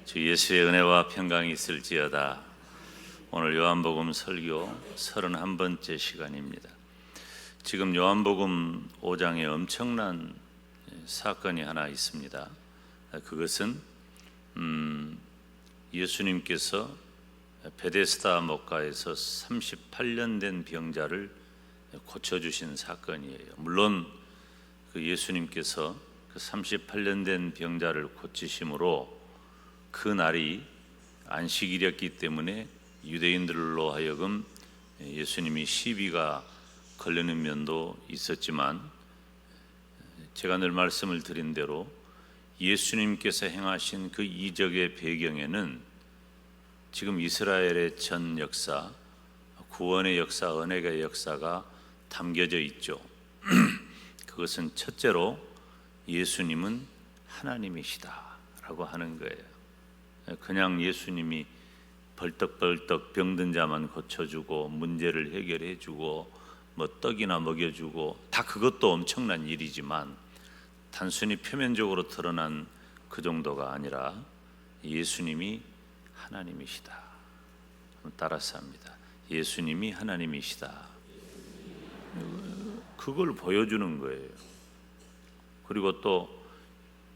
주 예수의 은혜와 평강이 있을지어다. 오늘 요한복음 설교 31번째 시간입니다. 지금 요한복음 5장에 엄청난 사건이 하나 있습니다. 그것은 예수님께서 베데스다 목가에서 38년 된 병자를 고쳐주신 사건이에요. 물론 그 예수님께서 그 38년 된 병자를 고치심으로 그 날이 안식일이었기 때문에 유대인들로 하여금 예수님이 시비가 걸리는 면도 있었지만, 제가 늘 말씀을 드린 대로 예수님께서 행하신 그 이적의 배경에는 지금 이스라엘의 전 역사, 구원의 역사, 은혜의 역사가 담겨져 있죠. 그것은 첫째로 예수님은 하나님이시다라고 하는 거예요. 그냥 예수님이 벌떡벌떡 병든 자만 고쳐주고 문제를 해결해주고 뭐 떡이나 먹여주고, 다 그것도 엄청난 일이지만 단순히 표면적으로 드러난 그 정도가 아니라 예수님이 하나님이시다. 따라서 합니다. 예수님이 하나님이시다. 그걸 보여주는 거예요. 그리고 또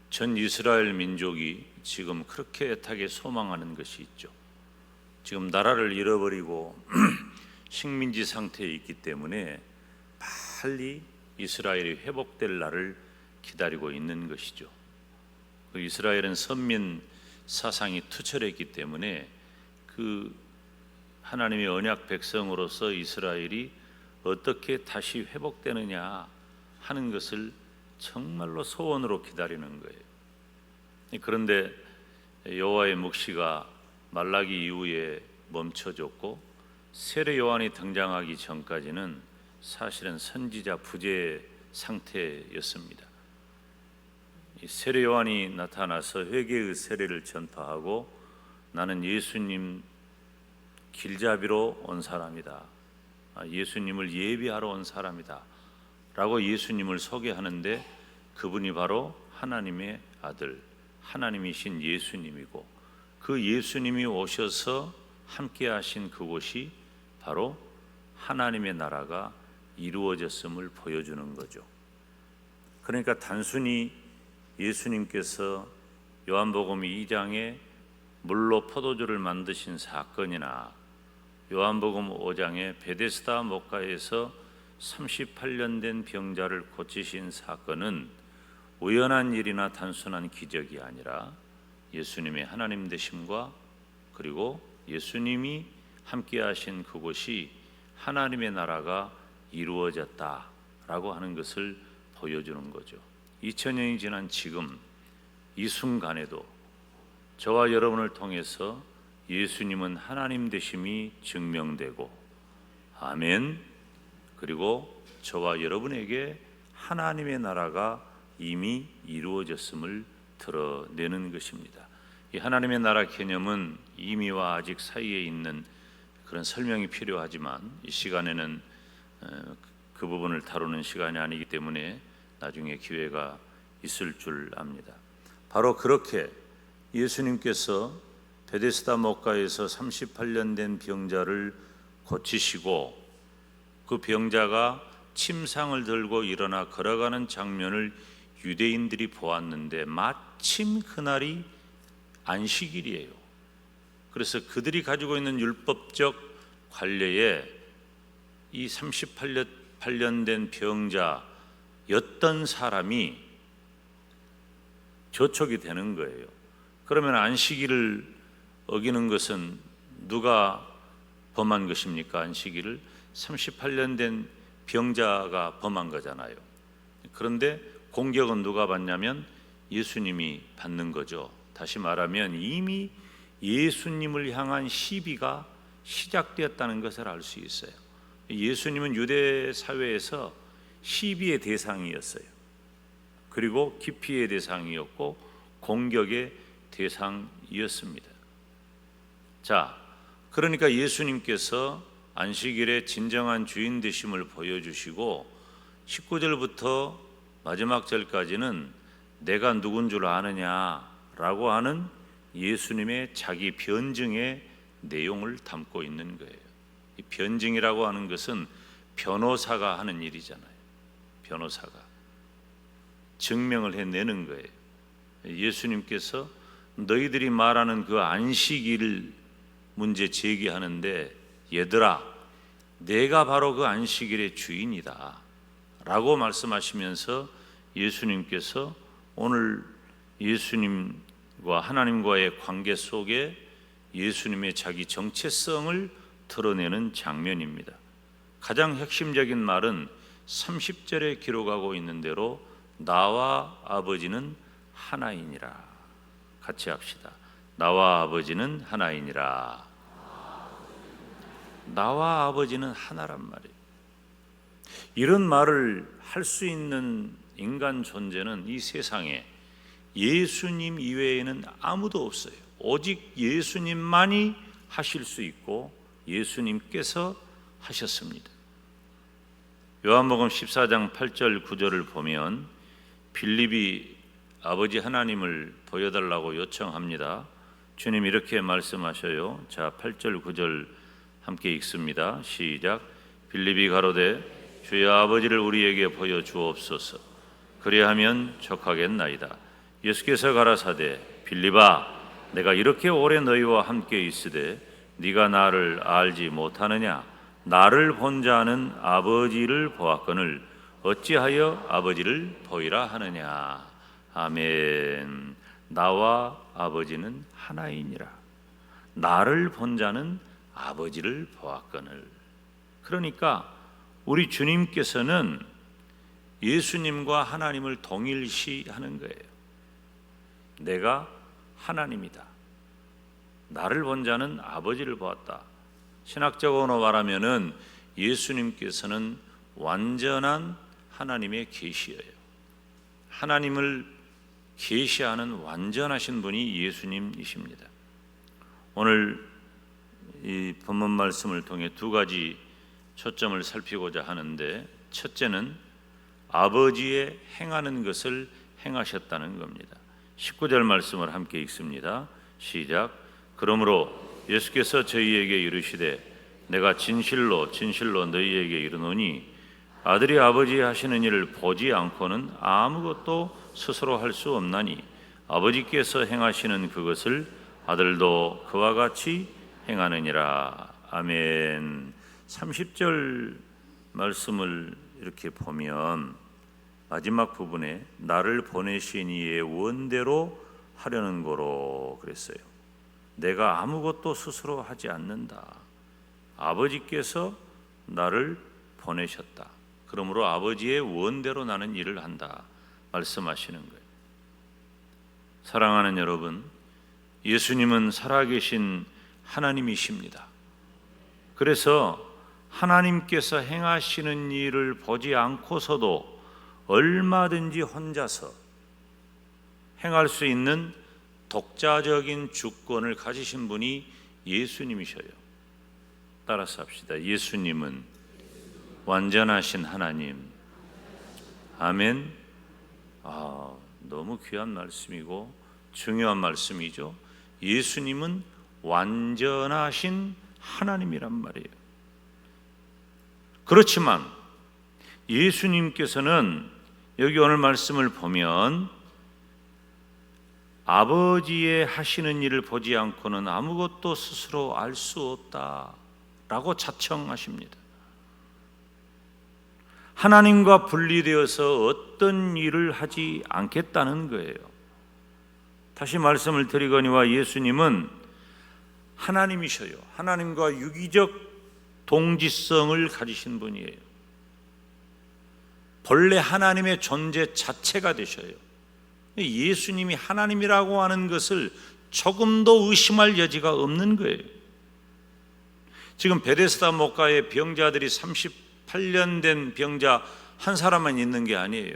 전 이스라엘 민족이 지금 그렇게 애타게 소망하는 것이 있죠. 지금 나라를 잃어버리고 식민지 상태에 있기 때문에 빨리 이스라엘이 회복될 날을 기다리고 있는 것이죠. 그 이스라엘은 선민 사상이 투철했기 때문에 그 하나님의 언약 백성으로서 이스라엘이 어떻게 다시 회복되느냐 하는 것을 정말로 소원으로 기다리는 거예요. 그런데 여호와의 묵시가 말라기 이후에 멈춰졌고, 세례 요한이 등장하기 전까지는 사실은 선지자 부재 상태였습니다. 세례 요한이 나타나서 회개의 세례를 전파하고, 나는 예수님 길잡이로 온 사람이다, 예수님을 예비하러 온 사람이다 라고 예수님을 소개하는데, 그분이 바로 하나님의 아들, 하나님이신 예수님이고, 그 예수님이 오셔서 함께 하신 그곳이 바로 하나님의 나라가 이루어졌음을 보여주는 거죠. 그러니까 단순히 예수님께서 요한복음 2장에 물로 포도주를 만드신 사건이나 요한복음 5장에 베데스다 목가에서 38년 된 병자를 고치신 사건은 우연한 일이나 단순한 기적이 아니라 예수님의 하나님 되심과, 그리고 예수님이 함께 하신 그곳이 하나님의 나라가 이루어졌다라고 하는 것을 보여주는 거죠. 2000년이 지난 지금 이 순간에도 저와 여러분을 통해서 예수님은 하나님 되심이 증명되고, 아멘. 그리고 저와 여러분에게 하나님의 나라가 이미 이루어졌음을 드러내는 것입니다. 이 하나님의 나라 개념은 이미와 아직 사이에 있는 그런 설명이 필요하지만, 이 시간에는 그 부분을 다루는 시간이 아니기 때문에 나중에 기회가 있을 줄 압니다. 바로 그렇게 예수님께서 베데스다 목가에서 38년 된 병자를 고치시고, 그 병자가 침상을 들고 일어나 걸어가는 장면을 유대인들이 보았는데, 마침 그날이 안식일이에요. 그래서 그들이 가지고 있는 율법적 관례에 이 38년 된 병자였던 사람이 저촉이 되는 거예요. 그러면 안식일을 어기는 것은 누가 범한 것입니까? 안식일을 38년 된 병자가 범한 거잖아요. 그런데 공격은 누가 받냐면 예수님이 받는 거죠. 다시 말하면 이미 예수님을 향한 시비가 시작되었다는 것을 알 수 있어요. 예수님은 유대 사회에서 시비의 대상이었어요. 그리고 기피의 대상이었고 공격의 대상이었습니다. 자, 그러니까 예수님께서 안식일의 진정한 주인 되심을 보여주시고, 19절부터 마지막 절까지는 내가 누군 줄 아느냐라고 하는 예수님의 자기 변증의 내용을 담고 있는 거예요. 이 변증이라고 하는 것은 변호사가 하는 일이잖아요. 변호사가 증명을 해내는 거예요. 예수님께서 너희들이 말하는 그 안식일을 문제 제기하는데, 얘들아, 내가 바로 그 안식일의 주인이다 라고 말씀하시면서 예수님께서 오늘 예수님과 하나님과의 관계 속에 예수님의 자기 정체성을 드러내는 장면입니다. 가장 핵심적인 말은 30절에 기록하고 있는 대로 나와 아버지는 하나이니라. 같이 합시다. 나와 아버지는 하나이니라. 나와 아버지는 하나란 말이에요. 이런 말을 할 수 있는 인간 존재는 이 세상에 예수님 이외에는 아무도 없어요. 오직 예수님만이 하실 수 있고 예수님께서 하셨습니다. 요한복음 14장 8절 9절을 보면 빌립이 아버지 하나님을 보여달라고 요청합니다. 주님 이렇게 말씀하셔요. 자, 8절 9절 함께 읽습니다. 시작. 빌립이 가로되 주여 아버지를 우리에게 보여주옵소서. 그리하면 족하겠나이다. 예수께서 가라사대 빌립아, 내가 이렇게 오래 너희와 함께 있으되 네가 나를 알지 못하느냐? 나를 본 자는 아버지를 보았거늘 어찌하여 아버지를 보이라 하느냐? 아멘. 나와 아버지는 하나이니라. 나를 본 자는 아버지를 보았거늘. 그러니까 우리 주님께서는 예수님과 하나님을 동일시하는 거예요. 내가 하나님이다. 나를 본 자는 아버지를 보았다. 신학적으로 말하면은 예수님께서는 완전한 하나님의 계시예요. 하나님을 계시하는 완전하신 분이 예수님이십니다. 오늘 이 본문 말씀을 통해 두 가지 초점을 살피고자 하는데, 첫째는 아버지의 행하는 것을 행하셨다는 겁니다. 19절 말씀을 함께 읽습니다. 시작. 그러므로 예수께서 저희에게 이르시되 내가 진실로 진실로 너희에게 이르노니 아들이 아버지 하시는 일을 보지 않고는 아무것도 스스로 할 수 없나니 아버지께서 행하시는 그것을 아들도 그와 같이 행하느니라. 아멘. 30절 말씀을 이렇게 보면 마지막 부분에 나를 보내신 이의 원대로 하려는 거로 그랬어요. 내가 아무것도 스스로 하지 않는다. 아버지께서 나를 보내셨다. 그러므로 아버지의 원대로 나는 일을 한다 말씀하시는 거예요. 사랑하는 여러분, 예수님은 살아계신 하나님이십니다. 그래서 하나님께서 행하시는 일을 보지 않고서도 얼마든지 혼자서 행할 수 있는 독자적인 주권을 가지신 분이 예수님이셔요. 따라서 합시다. 예수님은 완전하신 하나님. 아멘. 너무 귀한 말씀이고 중요한 말씀이죠. 예수님은 완전하신 하나님이란 말이에요. 그렇지만 예수님께서는 여기 오늘 말씀을 보면 아버지의 하시는 일을 보지 않고는 아무것도 스스로 알 수 없다라고 자청하십니다. 하나님과 분리되어서 어떤 일을 하지 않겠다는 거예요. 다시 말씀을 드리거니와 예수님은 하나님이셔요. 하나님과 유기적 동지성을 가지신 분이에요. 본래 하나님의 존재 자체가 되셔요. 예수님이 하나님이라고 하는 것을 조금도 의심할 여지가 없는 거예요. 지금 베데스다 목가에 병자들이 38년 된 병자 한 사람만 있는 게 아니에요.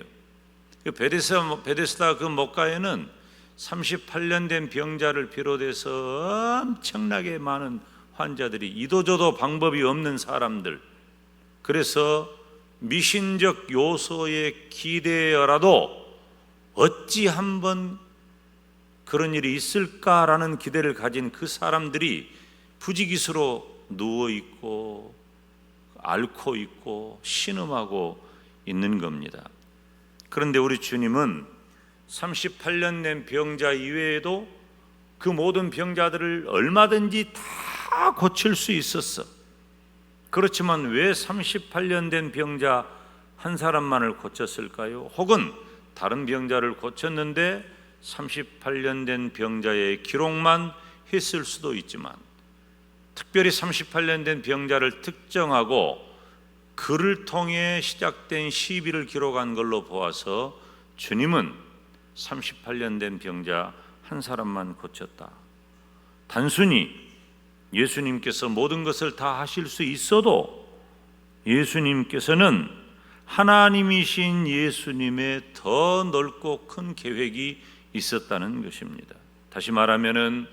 베데스다 그 목가에는 38년 된 병자를 비롯해서 엄청나게 많은 환자들이, 이도저도 방법이 없는 사람들, 그래서 미신적 요소에 기대어라도 어찌 한번 그런 일이 있을까라는 기대를 가진 그 사람들이 부지기수로 누워있고 앓고 있고 신음하고 있는 겁니다. 그런데 우리 주님은 38년 된 병자 이외에도 그 모든 병자들을 얼마든지 다 고칠 수 있었어. 그렇지만 왜 38년 된 병자 한 사람만을 고쳤을까요? 혹은 다른 병자를 고쳤는데 38년 된 병자의 기록만 했을 수도 있지만, 특별히 38년 된 병자를 특정하고 그를 통해 시작된 시비를 기록한 걸로 보아서 주님은 38년 된 병자 한 사람만 고쳤다. 단순히 예수님께서 모든 것을 다 하실 수 있어도 예수님께서는 하나님이신 예수님의 더 넓고 큰 계획이 있었다는 것입니다. 다시 말하면은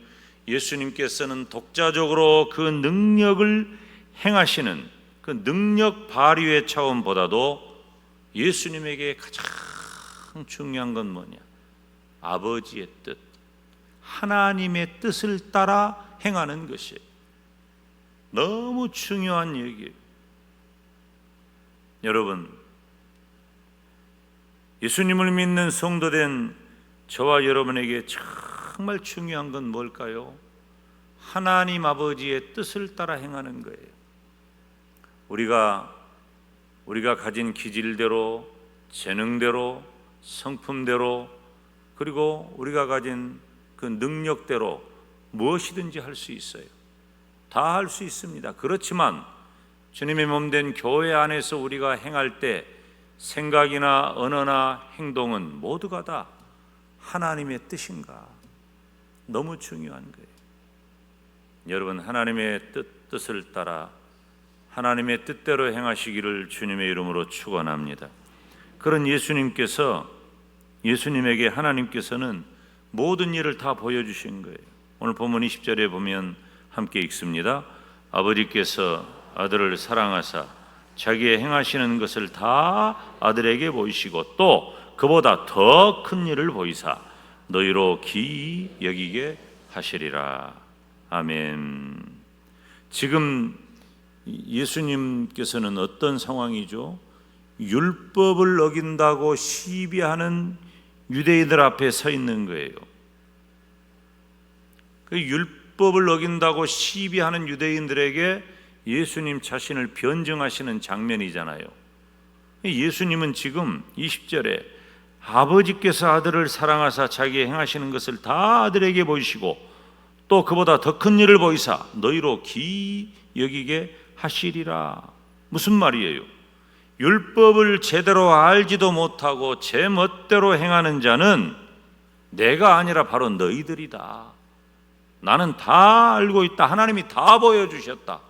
예수님께서는 독자적으로 그 능력을 행하시는 그 능력 발휘의 차원보다도 예수님에게 가장 중요한 건 뭐냐? 아버지의 뜻, 하나님의 뜻을 따라 행하는 것이 너무 중요한 얘기예요. 여러분, 예수님을 믿는 성도된 저와 여러분에게 정말 중요한 건 뭘까요? 하나님 아버지의 뜻을 따라 행하는 거예요. 우리가 가진 기질대로, 재능대로, 성품대로, 그리고 우리가 가진 그 능력대로 무엇이든지 할 수 있어요. 다 할 수 있습니다. 그렇지만 주님의 몸된 교회 안에서 우리가 행할 때 생각이나 언어나 행동은 모두가 다 하나님의 뜻인가? 너무 중요한 거예요. 여러분, 하나님의 뜻을 따라 하나님의 뜻대로 행하시기를 주님의 이름으로 축원합니다. 그런 예수님에게 하나님께서는 모든 일을 다 보여주신 거예요. 오늘 본문 20절에 보면 함께 읽습니다. 아버지께서 아들을 사랑하사 자기의 행하시는 것을 다 아들에게 보이시고 또 그보다 더 큰 일을 보이사 너희로 기이 여기게 하시리라. 아멘. 지금 예수님께서는 어떤 상황이죠? 율법을 어긴다고 시비하는 유대인들 앞에 서 있는 거예요. 그 율법을 어긴다고 시비하는 유대인들에게 예수님 자신을 변증하시는 장면이잖아요. 예수님은 지금 20절에 아버지께서 아들을 사랑하사 자기의 행하시는 것을 다 아들에게 보이시고 또 그보다 더 큰 일을 보이사 너희로 기이 여기게 하시리라. 무슨 말이에요? 율법을 제대로 알지도 못하고 제 멋대로 행하는 자는 내가 아니라 바로 너희들이다. 나는 다 알고 있다. 하나님이 다 보여주셨다.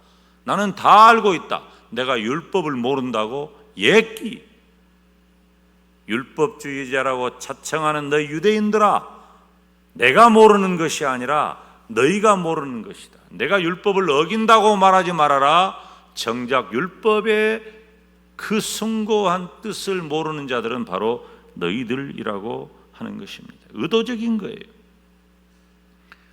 나는 다 알고 있다. 내가 율법을 모른다고 예끼. 율법주의자라고 자청하는 너희 유대인들아, 내가 모르는 것이 아니라 너희가 모르는 것이다. 내가 율법을 어긴다고 말하지 말아라. 정작 율법의 그 숭고한 뜻을 모르는 자들은 바로 너희들이라고 하는 것입니다. 의도적인 거예요.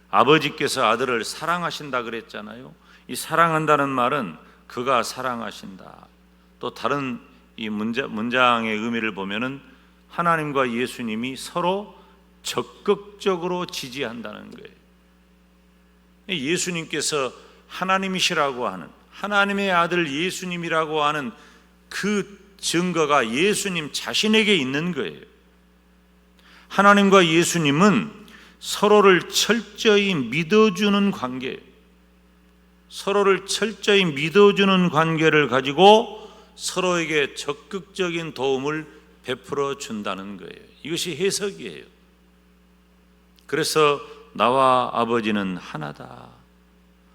아버지께서 아들을 사랑하신다 그랬잖아요. 이 사랑한다는 말은 그가 사랑하신다. 또 다른 이 문장의 의미를 보면은 하나님과 예수님이 서로 적극적으로 지지한다는 거예요. 예수님께서 하나님이시라고 하는, 하나님의 아들 예수님이라고 하는 그 증거가 예수님 자신에게 있는 거예요. 하나님과 예수님은 서로를 철저히 믿어주는 관계예요. 서로를 철저히 믿어주는 관계를 가지고 서로에게 적극적인 도움을 베풀어 준다는 거예요. 이것이 해석이에요. 그래서 나와 아버지는 하나다.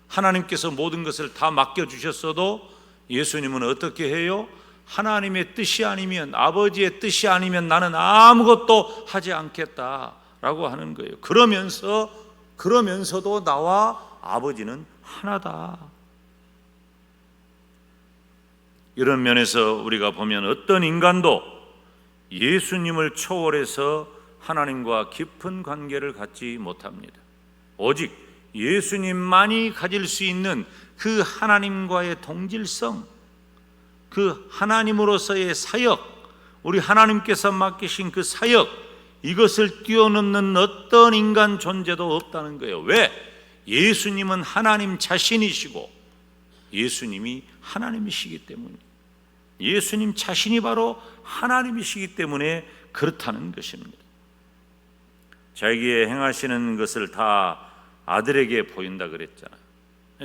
하나님께서 모든 것을 다 맡겨주셨어도 예수님은 어떻게 해요? 하나님의 뜻이 아니면, 아버지의 뜻이 아니면 나는 아무것도 하지 않겠다라고 하는 거예요. 그러면서도 나와 아버지는 하나다. 이런 면에서 우리가 보면 어떤 인간도 예수님을 초월해서 하나님과 깊은 관계를 갖지 못합니다. 오직 예수님만이 가질 수 있는 그 하나님과의 동질성, 그 하나님으로서의 사역, 우리 하나님께서 맡기신 그 사역, 이것을 뛰어넘는 어떤 인간 존재도 없다는 거예요. 왜? 예수님은 하나님 자신이시고 예수님이 하나님이시기 때문에, 예수님 자신이 바로 하나님이시기 때문에 그렇다는 것입니다. 자기의 행하시는 것을 다 아들에게 보인다 그랬잖아요.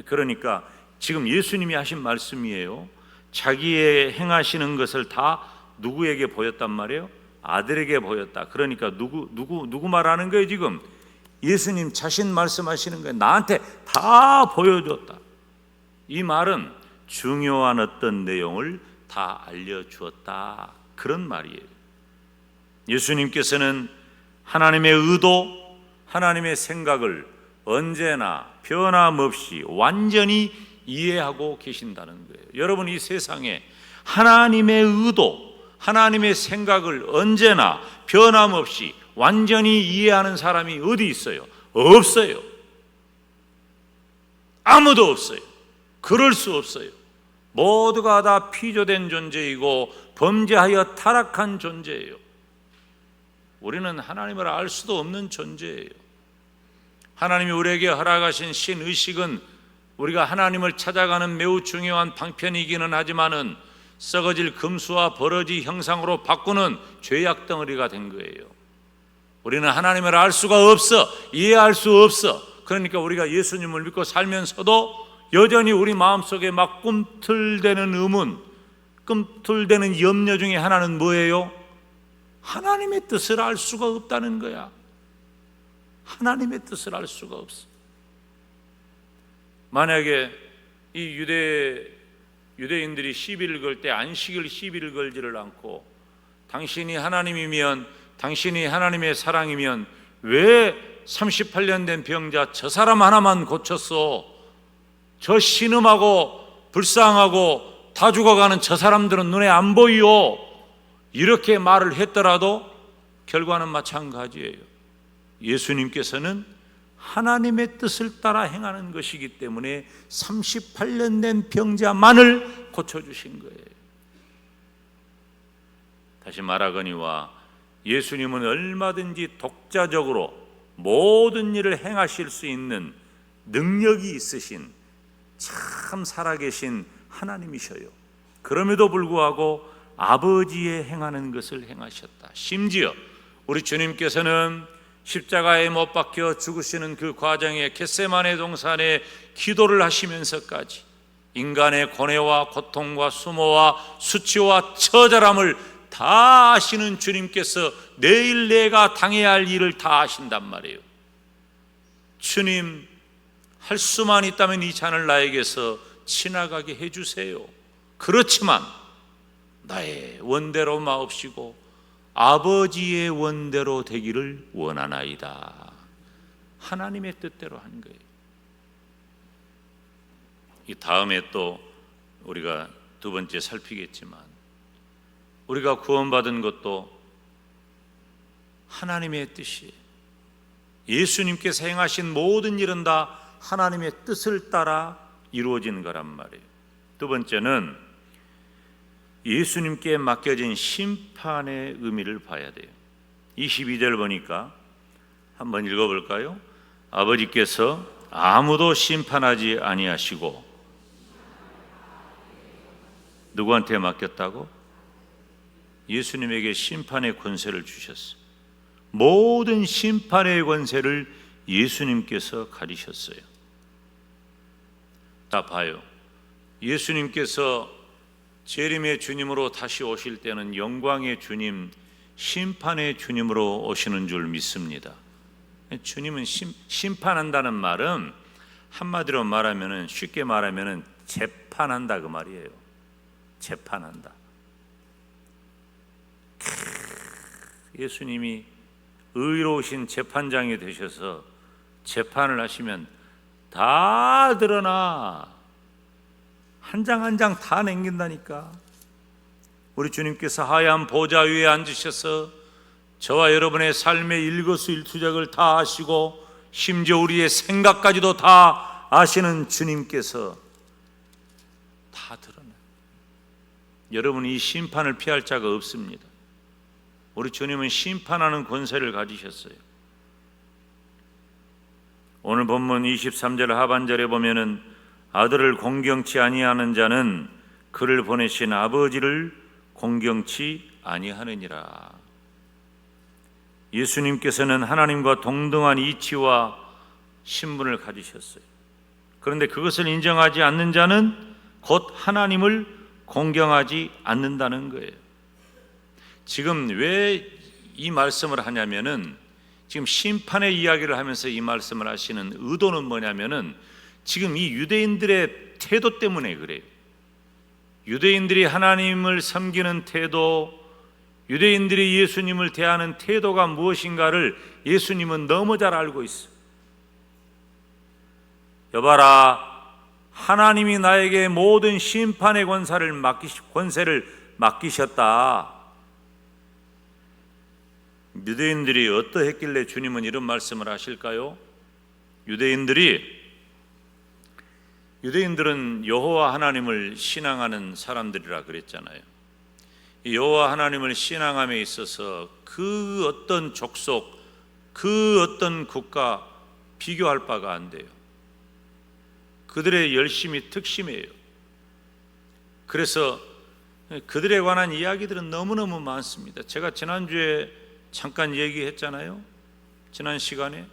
그러니까 지금 예수님이 하신 말씀이에요. 자기의 행하시는 것을 다 누구에게 보였단 말이에요? 아들에게 보였다. 그러니까 누구 말하는 거예요? 지금 예수님 자신 말씀하시는 거예요. 나한테 다 보여줬다. 이 말은 중요한 어떤 내용을 다 알려주었다, 그런 말이에요. 예수님께서는 하나님의 의도, 하나님의 생각을 언제나 변함없이 완전히 이해하고 계신다는 거예요. 여러분, 이 세상에 하나님의 의도, 하나님의 생각을 언제나 변함없이 완전히 이해하는 사람이 어디 있어요? 없어요. 아무도 없어요. 그럴 수 없어요. 모두가 다 피조된 존재이고 범죄하여 타락한 존재예요. 우리는 하나님을 알 수도 없는 존재예요. 하나님이 우리에게 허락하신 신의식은 우리가 하나님을 찾아가는 매우 중요한 방편이기는 하지만은 썩어질 금수와 버러지 형상으로 바꾸는 죄악 덩어리가 된 거예요. 우리는 하나님을 알 수가 없어, 이해할 수 없어. 그러니까 우리가 예수님을 믿고 살면서도 여전히 우리 마음속에 막 꿈틀대는 의문, 꿈틀대는 염려 중에 하나는 뭐예요? 하나님의 뜻을 알 수가 없다는 거야. 하나님의 뜻을 알 수가 없어. 만약에 이 유대인들이 시비를 걸 때 안식일 시비를 걸지를 않고 당신이 하나님이면, 당신이 하나님의 사랑이면 왜 38년 된 병자 저 사람 하나만 고쳤어? 저 신음하고 불쌍하고 다 죽어가는 저 사람들은 눈에 안 보이요? 이렇게 말을 했더라도 결과는 마찬가지예요. 예수님께서는 하나님의 뜻을 따라 행하는 것이기 때문에 38년 된 병자만을 고쳐주신 거예요. 다시 말하거니와 예수님은 얼마든지 독자적으로 모든 일을 행하실 수 있는 능력이 있으신 참 살아계신 하나님이셔요. 그럼에도 불구하고 아버지의 행하는 것을 행하셨다. 심지어 우리 주님께서는 십자가에 못 박혀 죽으시는 그 과정에 겟세마네 동산에 기도를 하시면서까지 인간의 고뇌와 고통과 수모와 수치와 처절함을 다 아시는 주님께서 내일 내가 당해야 할 일을 다 아신단 말이에요. 주님, 할 수만 있다면 이 잔을 나에게서 지나가게 해주세요. 그렇지만 나의 원대로 마옵시고 아버지의 원대로 되기를 원하나이다. 하나님의 뜻대로 한 거예요. 이 다음에 또 우리가 두 번째 살피겠지만 우리가 구원받은 것도 하나님의 뜻이에요. 예수님께서 행하신 모든 일은 다 하나님의 뜻을 따라 이루어진 거란 말이에요. 두 번째는 예수님께 맡겨진 심판의 의미를 봐야 돼요. 22절 보니까 한번 읽어볼까요? 아버지께서 아무도 심판하지 아니하시고 누구한테 맡겼다고? 예수님에게 심판의 권세를 주셨어요. 모든 심판의 권세를 예수님께서 가지셨어요. 다 봐요. 예수님께서 재림의 주님으로 다시 오실 때는 영광의 주님, 심판의 주님으로 오시는 줄 믿습니다. 주님은 심판한다는 말은 한마디로 말하면은, 쉽게 말하면은 재판한다 그 말이에요. 재판한다. 예수님이 의로우신 재판장이 되셔서 재판을 하시면 다 드러나. 한 장 한 장 다 남긴다니까. 우리 주님께서 하얀 보좌 위에 앉으셔서 저와 여러분의 삶의 일거수일투족을 다 아시고 심지어 우리의 생각까지도 다 아시는 주님께서 다 드러나요. 여러분이 이 심판을 피할 자가 없습니다. 우리 주님은 심판하는 권세를 가지셨어요. 오늘 본문 23절 하반절에 보면은 아들을 공경치 아니하는 자는 그를 보내신 아버지를 공경치 아니하느니라. 예수님께서는 하나님과 동등한 이치와 신분을 가지셨어요. 그런데 그것을 인정하지 않는 자는 곧 하나님을 공경하지 않는다는 거예요. 지금 왜 이 말씀을 하냐면은 지금 심판의 이야기를 하면서 이 말씀을 하시는 의도는 뭐냐면은 지금 이 유대인들의 태도 때문에 그래요. 유대인들이 하나님을 섬기는 태도, 유대인들이 예수님을 대하는 태도가 무엇인가를 예수님은 너무 잘 알고 있어요. 여봐라, 하나님이 나에게 모든 심판의 권세를 맡기셨다. 유대인들이 어떠했길래 주님은 이런 말씀을 하실까요? 유대인들은 여호와 하나님을 신앙하는 사람들이라 그랬잖아요. 여호와 하나님을 신앙함에 있어서 그 어떤 족속, 그 어떤 국가 비교할 바가 안 돼요. 그들의 열심이 특심이에요. 그래서 그들에 관한 이야기들은 너무너무 많습니다. 제가 지난주에 잠깐 얘기했잖아요. 지난 시간에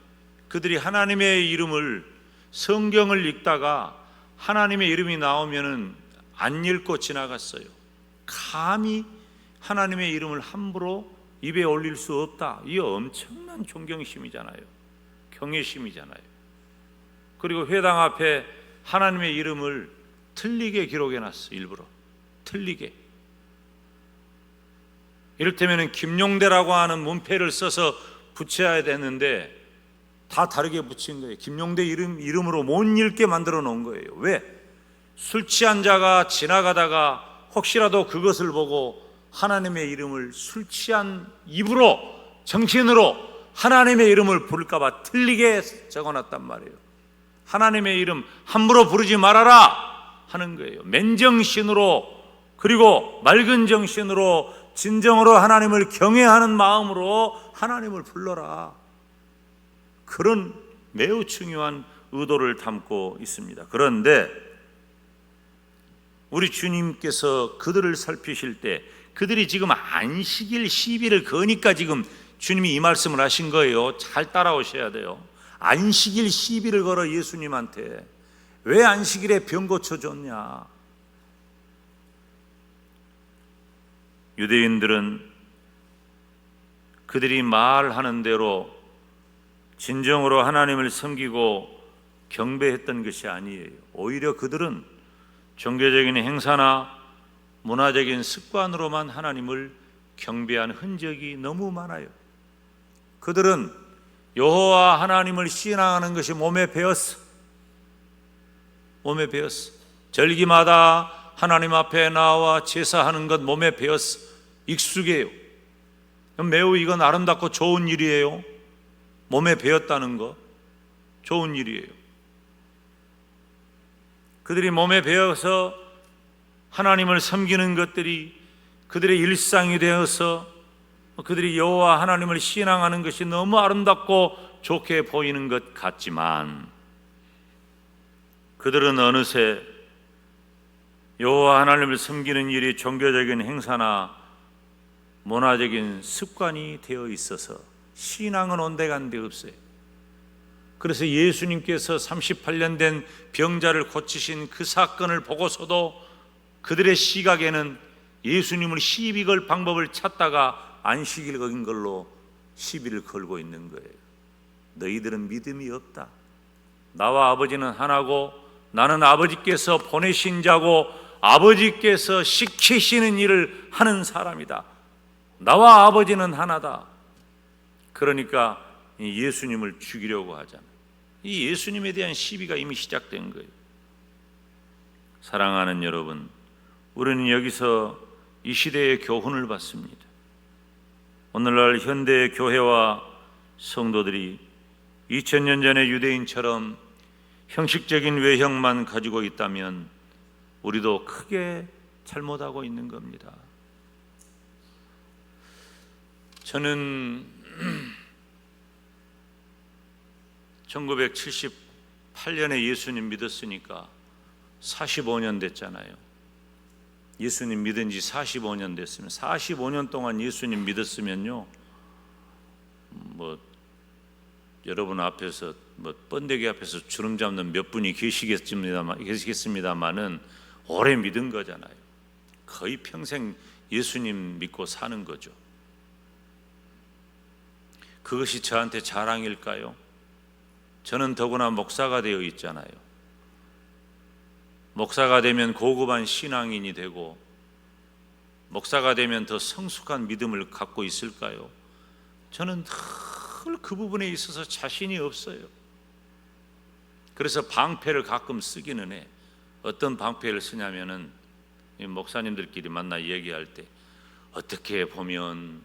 그들이 하나님의 이름을, 성경을 읽다가 하나님의 이름이 나오면은 안 읽고 지나갔어요. 감히 하나님의 이름을 함부로 입에 올릴 수 없다. 이 엄청난 존경심이잖아요. 경외심이잖아요. 그리고 회당 앞에 하나님의 이름을 틀리게 기록해놨어. 일부러 틀리게. 이를테면 김용대라고 하는 문패를 써서 붙여야 되는데 다 다르게 붙인 거예요. 김용대 이름으로 못 읽게 만들어 놓은 거예요. 왜? 술 취한 자가 지나가다가 혹시라도 그것을 보고 하나님의 이름을 술 취한 입으로, 정신으로 하나님의 이름을 부를까 봐 틀리게 적어놨단 말이에요. 하나님의 이름 함부로 부르지 말아라 하는 거예요. 맨정신으로, 그리고 맑은 정신으로, 진정으로 하나님을 경외하는 마음으로 하나님을 불러라. 그런 매우 중요한 의도를 담고 있습니다. 그런데 우리 주님께서 그들을 살피실 때 그들이 지금 안식일 시비를 거니까 지금 주님이 이 말씀을 하신 거예요. 잘 따라오셔야 돼요. 안식일 시비를 걸어 예수님한테. 왜 안식일에 병 고쳐줬냐? 유대인들은 그들이 말하는 대로 진정으로 하나님을 섬기고 경배했던 것이 아니에요. 오히려 그들은 종교적인 행사나 문화적인 습관으로만 하나님을 경배한 흔적이 너무 많아요. 그들은 여호와 하나님을 신앙하는 것이 몸에 배었어. 몸에 배었어. 절기마다 하나님 앞에 나와 제사하는 것 몸에 배었어. 익숙해요. 매우 이건 아름답고 좋은 일이에요. 몸에 배었다는 거 좋은 일이에요. 그들이 몸에 배어서 하나님을 섬기는 것들이 그들의 일상이 되어서 그들이 여호와 하나님을 신앙하는 것이 너무 아름답고 좋게 보이는 것 같지만 그들은 어느새 여호와 하나님을 섬기는 일이 종교적인 행사나 문화적인 습관이 되어 있어서 신앙은 온데간데 없어요. 그래서 예수님께서 38년 된 병자를 고치신 그 사건을 보고서도 그들의 시각에는 예수님을 시비 걸 방법을 찾다가 안식일 거긴 걸로 시비를 걸고 있는 거예요. 너희들은 믿음이 없다. 나와 아버지는 하나고 나는 아버지께서 보내신 자고 아버지께서 시키시는 일을 하는 사람이다. 나와 아버지는 하나다. 그러니까 예수님을 죽이려고 하잖아요. 이 예수님에 대한 시비가 이미 시작된 거예요. 사랑하는 여러분, 우리는 여기서 이 시대의 교훈을 받습니다. 오늘날 현대 교회와 성도들이 2000년 전의 유대인처럼 형식적인 외형만 가지고 있다면 우리도 크게 잘못하고 있는 겁니다. 저는 1978년에 예수님 믿었으니까 45년 됐잖아요. 예수님 믿은 지 45년 됐으면 45년 동안 예수님 믿었으면요, 여러분 앞에서 번데기 앞에서 주름 잡는 몇 분이 계시겠습니다만은 오래 믿은 거잖아요. 거의 평생 예수님 믿고 사는 거죠. 그것이 저한테 자랑일까요? 저는 더구나 목사가 되어 있잖아요. 목사가 되면 고급한 신앙인이 되고, 목사가 되면 더 성숙한 믿음을 갖고 있을까요? 저는 늘 그 부분에 있어서 자신이 없어요. 그래서 방패를 가끔 쓰기는 해. 어떤 방패를 쓰냐면은, 목사님들끼리 만나 얘기할 때 어떻게 보면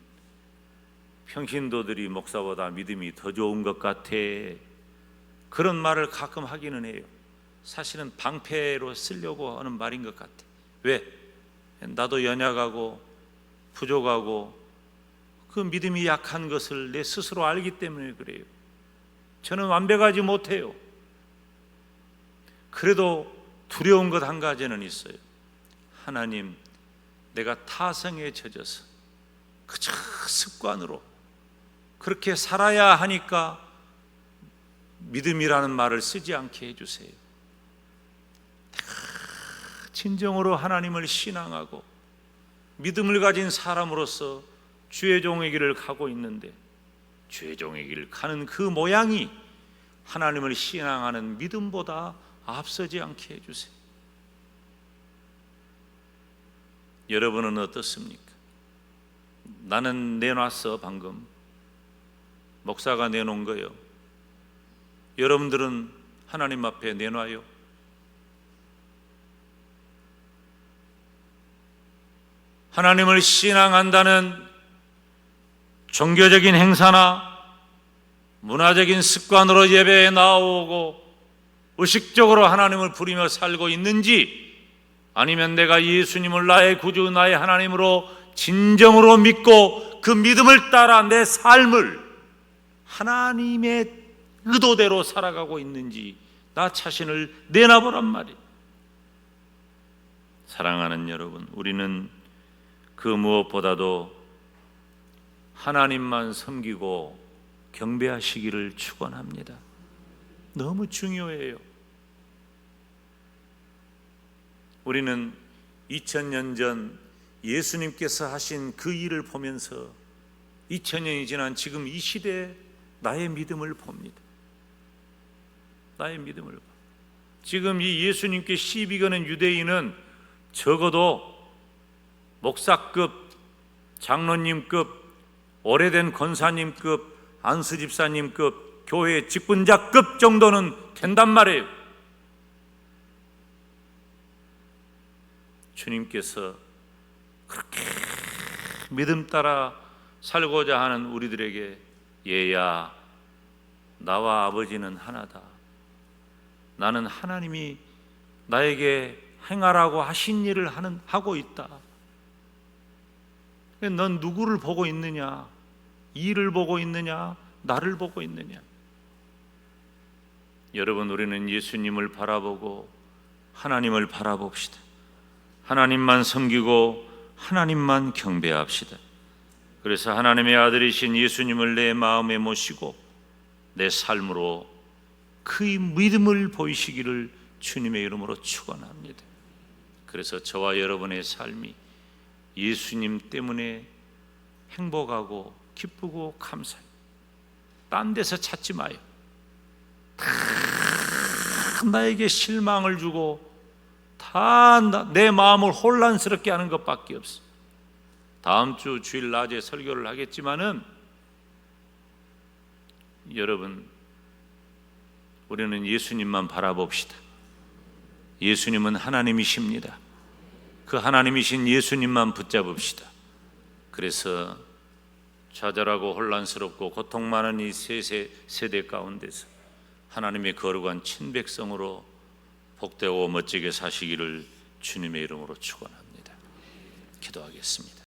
평신도들이 목사보다 믿음이 더 좋은 것 같아, 그런 말을 가끔 하기는 해요. 사실은 방패로 쓰려고 하는 말인 것 같아. 왜? 나도 연약하고 부족하고 그 믿음이 약한 것을 내 스스로 알기 때문에 그래요. 저는 완벽하지 못해요. 그래도 두려운 것 한 가지는 있어요. 하나님, 내가 타성에 젖어서 그저 습관으로 그렇게 살아야 하니까 믿음이라는 말을 쓰지 않게 해주세요. 진정으로 하나님을 신앙하고 믿음을 가진 사람으로서 주의 종의 길을 가고 있는데, 주의 종의 길을 가는 그 모양이 하나님을 신앙하는 믿음보다 앞서지 않게 해주세요. 여러분은 어떻습니까? 나는 내놨어. 방금 목사가 내놓은 거예요. 여러분들은 하나님 앞에 내놔요? 하나님을 신앙한다는 종교적인 행사나 문화적인 습관으로 예배에 나오고 의식적으로 하나님을 부리며 살고 있는지, 아니면 내가 예수님을 나의 구주, 나의 하나님으로 진정으로 믿고 그 믿음을 따라 내 삶을 하나님의 의도대로 살아가고 있는지 나 자신을 내놔보란 말이에요. 사랑하는 여러분, 우리는 그 무엇보다도 하나님만 섬기고 경배하시기를 축원합니다. 너무 중요해요. 우리는 2000년 전 예수님께서 하신 그 일을 보면서 2000년이 지난 지금 이 시대에 나의 믿음을 봅니다. 나의 믿음을 봐. 지금 이 예수님께 시비 거는 유대인은 적어도 목사급, 장로님급, 오래된 권사님급, 안수집사님급, 교회 직분자급 정도는 된단 말이에요. 주님께서 그렇게 믿음 따라 살고자 하는 우리들에게, 얘야, 나와 아버지는 하나다. 나는 하나님이 나에게 행하라고 하신 일을 하고 있다. 넌 누구를 보고 있느냐? 일을 보고 있느냐? 나를 보고 있느냐? 여러분, 우리는 예수님을 바라보고 하나님을 바라봅시다. 하나님만 섬기고 하나님만 경배합시다. 그래서 하나님의 아들이신 예수님을 내 마음에 모시고 내 삶으로 그의 믿음을 보이시기를 주님의 이름으로 축원합니다. 그래서 저와 여러분의 삶이 예수님 때문에 행복하고 기쁘고 감사해요. 딴 데서 찾지 마요. 다 나에게 실망을 주고 다 내 마음을 혼란스럽게 하는 것밖에 없어. 다음 주 주일 낮에 설교를 하겠지만은, 여러분, 우리는 예수님만 바라봅시다. 예수님은 하나님이십니다. 그 하나님이신 예수님만 붙잡읍시다. 그래서 좌절하고 혼란스럽고 고통 많은 이 세대 가운데서 하나님의 거룩한 친백성으로 복되고 멋지게 사시기를 주님의 이름으로 축원합니다. 기도하겠습니다.